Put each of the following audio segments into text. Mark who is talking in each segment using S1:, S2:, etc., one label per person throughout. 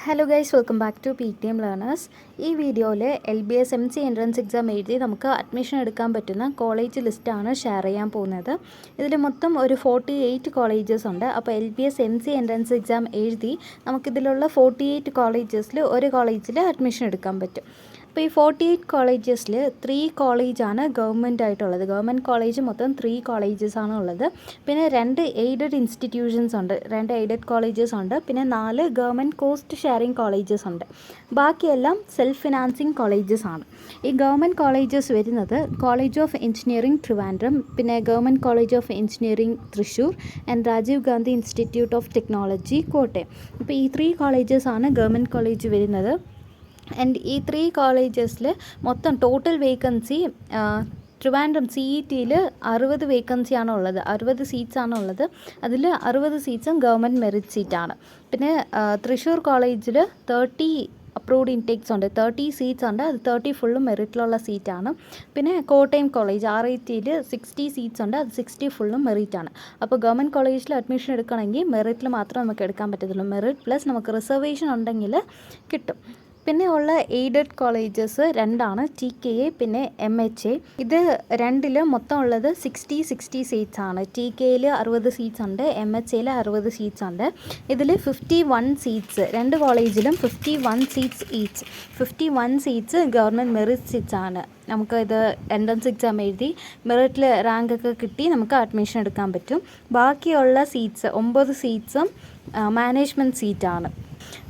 S1: Hello guys, welcome back to PTM learners. ഈ വീഡിയോയിൽ LBS MC entrance exam എഴുതി നമുക്ക് അഡ്മിഷൻ എടുക്കാൻ പറ്റുന്ന കോളേജ് ലിസ്റ്റാണ് ഷെയർ ചെയ്യാൻ പോകുന്നത്. ഇതിൽ മൊത്തം ഒരു 48 കോളേജസ് ഉണ്ട്. അപ്പോൾ LBS MC എൻട്രൻസ് എക്സാം എഴുതി നമുക്കിതിലുള്ള 48 കോളേജസിൽ ഒരു കോളേജിൽ അഡ്മിഷൻ എടുക്കാൻ പറ്റും. അപ്പോൾ ഈ 48 കോളേജസിൽ 3 കോളേജാണ് ഗവൺമെൻറ് ആയിട്ടുള്ളത്. ഗവൺമെൻറ് കോളേജ് മൊത്തം 3 കോളേജസാണ് ഉള്ളത്. പിന്നെ 2 എയ്ഡഡ് ഇൻസ്റ്റിറ്റ്യൂഷൻസ് ഉണ്ട്, 2 എയ്ഡഡ് കോളേജസ് ഉണ്ട്. പിന്നെ 4 ഗവൺമെൻറ് കോസ്റ്റ് ഷെയറിംഗ് കോളേജസ് ഉണ്ട്. ബാക്കിയെല്ലാം സെൽഫ് ഫിനാൻസിങ് കോളേജസ് ആണ്. ഈ ഗവൺമെൻറ് കോളേജസ് വരുന്നത് കോളേജ് ഓഫ് എഞ്ചിനീയറിംഗ് ട്രിവാൻഡ്രം, പിന്നെ government college of engineering Thrissur and Rajiv Gandhi institute of technology Kottayam. അപ്പോൾ ഈ 3 കോളേജസാണ് ഗവൺമെൻറ് കോളേജ് വരുന്നത്. ആൻഡ് ഈ 3 കോളേജസിൽ മൊത്തം ടോട്ടൽ വേക്കൻസി ട്രിവാൻഡ്രം CETയിൽ 60 വേക്കൻസിയാണ് ഉള്ളത്, 60 സീറ്റ്സാണ് ഉള്ളത്. അതിൽ 60 സീറ്റ്സും ഗവൺമെൻറ് മെറിറ്റ് സീറ്റാണ്. പിന്നെ തൃശ്ശൂർ കോളേജിൽ 30 അപ്രൂവ്ഡ് ഇൻടേക്സ് ഉണ്ട്, 30 സീറ്റ്സ് ഉണ്ട്. അത് 30 ഫുള്ളും മെറിറ്റിലുള്ള സീറ്റാണ്. പിന്നെ കോട്ടയം കോളേജ് RITയിൽ 60 സീറ്റ്സ് ഉണ്ട്, അത് 60 ഫുള്ളും മെറിറ്റാണ്. അപ്പോൾ ഗവൺമെൻറ് കോളേജിൽ അഡ്മിഷൻ എടുക്കണമെങ്കിൽ മെറിറ്റിൽ മാത്രമേ നമുക്ക് എടുക്കാൻ പറ്റത്തുള്ളൂ. മെറിറ്റ് പ്ലസ് നമുക്ക് റിസർവേഷൻ ഉണ്ടെങ്കിൽ കിട്ടും. പിന്നെ ഉള്ള എയ്ഡഡ് കോളേജസ് 2 TKA പിന്നെ MHA. ഇത് രണ്ടിൽ മൊത്തം ഉള്ളത് 60 സീറ്റ്സ് ആണ്. TKAയിൽ 60 സീറ്റ്സ് ഉണ്ട്, MHAയിൽ 60 സീറ്റ്സ് ഉണ്ട്. ഇതിൽ 51 സീറ്റ്സ്, 2 കോളേജിലും 51 seats each. 51 seats government merit seats ആണ്. നമുക്ക് ഇത് എൻട്രൻസ് എക്സാം എഴുതി മെറിറ്റിൽ റാങ്കൊക്കെ കിട്ടി നമുക്ക് അഡ്മിഷൻ എടുക്കാൻ പറ്റും. ബാക്കിയുള്ള സീറ്റ്സ് 9 സീറ്റ്സും മാനേജ്മെൻറ്റ് സീറ്റാണ്.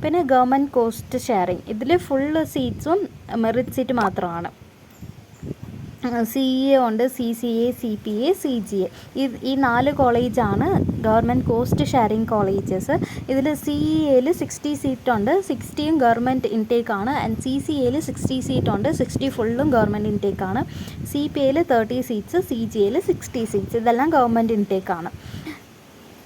S1: പിന്നെ ഗവൺമെൻറ് കോസ്റ്റ് ഷെയറിംഗ്, ഇതിൽ ഫുള്ള് സീറ്റ്സും മെറിറ്റ് സീറ്റ് മാത്രമാണ്. CEA ഉണ്ട്, CCA, CPA, CGA. ഈ 4 കോളേജാണ് ഗവൺമെൻറ് കോസ്റ്റ് ഷെയറിംഗ് കോളേജസ്. ഇതിൽ CEAയിൽ 60 സീറ്റുണ്ട്, 60യും ഗവൺമെൻറ് ഇൻടേക്കാണ്. ആൻഡ് CCAയിൽ 60 സീറ്റുണ്ട്, 60 ഫുള്ളും ഗവൺമെൻറ് ഇൻടേക്കാണ്. CPAയിൽ 30 സീറ്റ്സ്, CGAയിൽ 60 സീറ്റ്സ്, ഇതെല്ലാം ഗവൺമെൻറ് ഇൻടേക്കാണ്.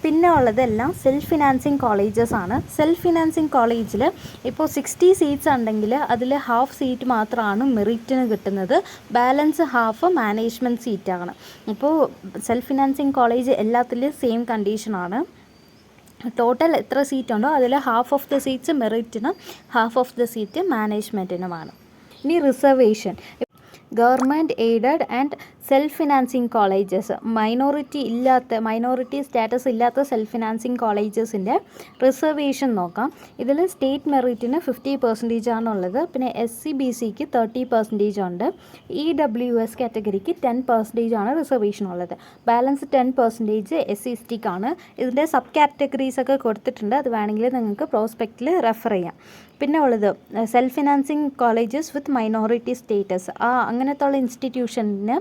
S1: പിന്നെ ഉള്ളതെല്ലാം സെൽഫ് ഫിനാൻസിങ് കോളേജസ് ആണ്. സെൽഫ് ഫിനാൻസിങ് കോളേജിൽ ഇപ്പോൾ 60 സീറ്റ്സ് ഉണ്ടെങ്കിൽ അതിൽ ഹാഫ് സീറ്റ് മാത്രമാണ് മെറിറ്റിന് കിട്ടുന്നത്, ബാലൻസ് ഹാഫ് മാനേജ്മെൻറ്റ് സീറ്റാണ്. ഇപ്പോൾ സെൽഫ് ഫിനാൻസിങ് കോളേജ് എല്ലാത്തിലും സെയിം കണ്ടീഷനാണ്. ടോട്ടൽ എത്ര സീറ്റ് ഉണ്ടോ അതിൽ ഹാഫ് ഓഫ് ദ സീറ്റ്സ് മെറിറ്റിനും ഹാഫ് ഓഫ് ദ സീറ്റ് മാനേജ്മെൻറ്റിനുമാണ്. ഇനി reservation, government aided and self financing colleges, minority status ഇല്ലാത്ത സെൽഫ് ഫിനാൻസിങ് കോളേജസിൻ്റെ റിസർവേഷൻ നോക്കാം. ഇതിൽ സ്റ്റേറ്റ് മെറിറ്റിന് 50% ആണുള്ളത്. പിന്നെ SC BCക്ക് 30% ഉണ്ട്. EWS കാറ്റഗറിക്ക് 10% ആണ് റിസർവേഷൻ ഉള്ളത്. Balance 10% SC STക്കാണ്. ഇതിൻ്റെ സബ് കാറ്റഗറീസൊക്കെ കൊടുത്തിട്ടുണ്ട്, അത് വേണമെങ്കിൽ നിങ്ങൾക്ക് പ്രോസ്പെക്റ്റിൽ റെഫർ ചെയ്യാം. പിന്നെ ഉള്ളത് സെൽഫ് ഫിനാൻസിങ് കോളേജസ് വിത്ത് മൈനോറിറ്റി സ്റ്റേറ്റസ്, അങ്ങനത്തെ ഉള്ള ഇൻസ്റ്റിറ്റ്യൂഷന്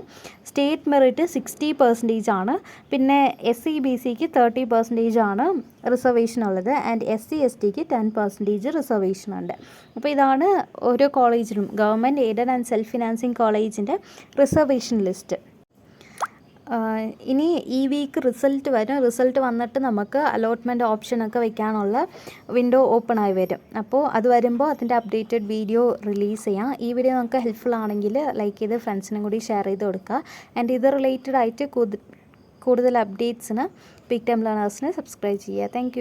S1: സ്റ്റേറ്റ് മെറിറ്റ് 60% ആണ്. പിന്നെ SC BCക്ക് 30% ആണ് റിസർവേഷൻ ഉള്ളത്. ആൻഡ് SC STക്ക് 10% റിസർവേഷൻ ഉണ്ട്. അപ്പോൾ ഇതാണ് ഓരോ കോളേജിലും government aided and self financing കോളേജിൻ്റെ റിസർവേഷൻ ലിസ്റ്റ്. ഇനി ഈ വീക്ക് റിസൾട്ട് വരും. റിസൾട്ട് വന്നിട്ട് നമുക്ക് അലോട്ട്മെൻറ്റ് ഓപ്ഷനൊക്കെ വെക്കാനുള്ള വിൻഡോ ഓപ്പൺ ആയി വരും. അപ്പോൾ അത് വരുമ്പോൾ അതിൻ്റെ അപ്ഡേറ്റഡ് വീഡിയോ റിലീസ് ചെയ്യാം. ഈ വീഡിയോ നമുക്ക് ഹെൽപ്ഫുൾ ആണെങ്കിൽ ലൈക്ക് ചെയ്ത് ഫ്രണ്ട്സിനും കൂടി ഷെയർ ചെയ്ത് കൊടുക്കുക. ആൻഡ് ഇത് റിലേറ്റഡ് ആയിട്ട് കൂടുതൽ അപ്ഡേറ്റ്സിന് PTM ലേണേഴ്സിനെ സബ്സ്ക്രൈബ് ചെയ്യുക. താങ്ക്